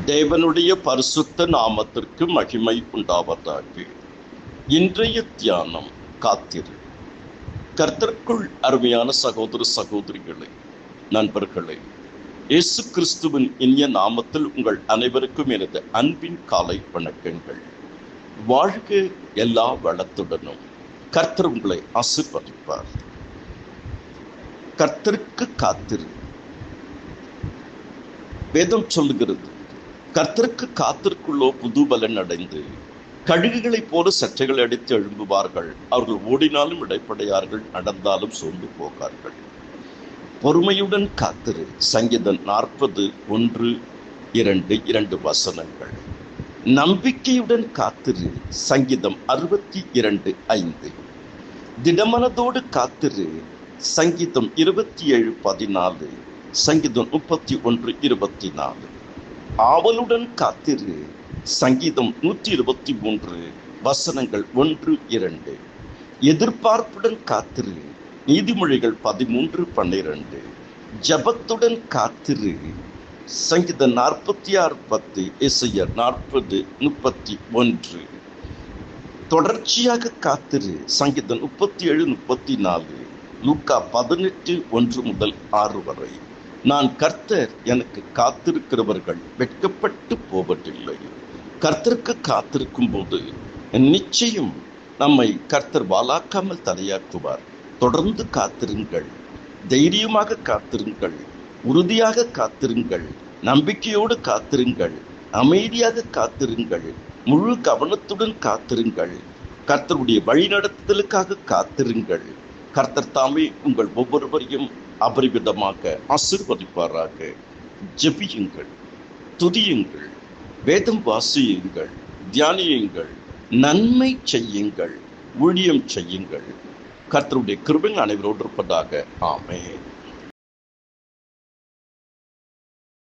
தேவனுடைய பரிசுத்த நாமத்திற்கு மகிமை உண்டாவதாக. இன்றைய தியானம் காத்திரு. கர்த்தருக்குள் அருமையான சகோதர சகோதரிகளே, நண்பர்களே, இயேசு கிறிஸ்துவின் இனிய நாமத்தில் உங்கள் அனைவருக்கும் எனது அன்பின் காலை வணக்கங்கள். வாழ்க எல்லா வளத்துடனும். கர்த்தர் உங்களை ஆசீர்வதிப்பார். கர்த்தருக்கு காத்திரு. வேதம் சொல்லுகிறது, கர்த்தருக்கு காத்திற்குள்ளோ புது பலன் அடைந்து கழுகுகளைப் போல சற்றைகள் அடித்து எழும்புவார்கள். அவர்கள் ஓடினாலும் இடைப்படையார்கள், நடந்தாலும் சோர்ந்து போகார்கள். பொறுமையுடன் காத்திரு. சங்கீதம் 40:1-2 வசனங்கள். நம்பிக்கையுடன் காத்திரு. சங்கீதம் 62:5. திடமனதோடு காத்திரு. சங்கீதம் 27:14. சங்கீதம் 31:24. ஆவலுடன் காத்திரு. சங்கீதம் 123 வசனங்கள் 1-2. எதிர்பார்ப்புடன் காத்திரு. நீதிமொழிகள் 13:12. ஜபத்துடன் காத்திரு. சங்கீதம் 46:10. எசேக்கியேல் 40:31. தொடர்ச்சியாக காத்திரு. சங்கீதம் 37:34. லூக்கா 18:1-6 வரை. நான் கர்த்தர், எனக்கு காத்திருக்கிறவர்கள் வெட்கப்பட்டு போவதில்லை. கர்த்தருக்கு காத்திருக்கும் போது நிச்சயம் நம்மை கர்த்தர் வாலாக்காமல் தலையாக்குவார். தொடர்ந்து காத்திருங்கள், தைரியமாக காத்திருங்கள், உறுதியாக காத்திருங்கள், நம்பிக்கையோடு காத்திருங்கள், அமைதியாக காத்திருங்கள், முழு கவனத்துடன் காத்திருங்கள். கர்த்தருடைய வழிநடத்துதலுக்காக காத்திருங்கள். கர்த்தர் தாமே உங்கள் ஒவ்வொருவரையும் அபரிவிதமாக ஆசீர்வதிப்பாராக. ஜெபியுங்கள், துதியுங்கள், வேதம் வாசியுங்கள், தியானியுங்கள், நன்மை செய்யுங்கள், ஊழியம் செய்யுங்கள். கர்த்தருடைய கிருபை அனைவரோடு இருப்பதாக. ஆமென்.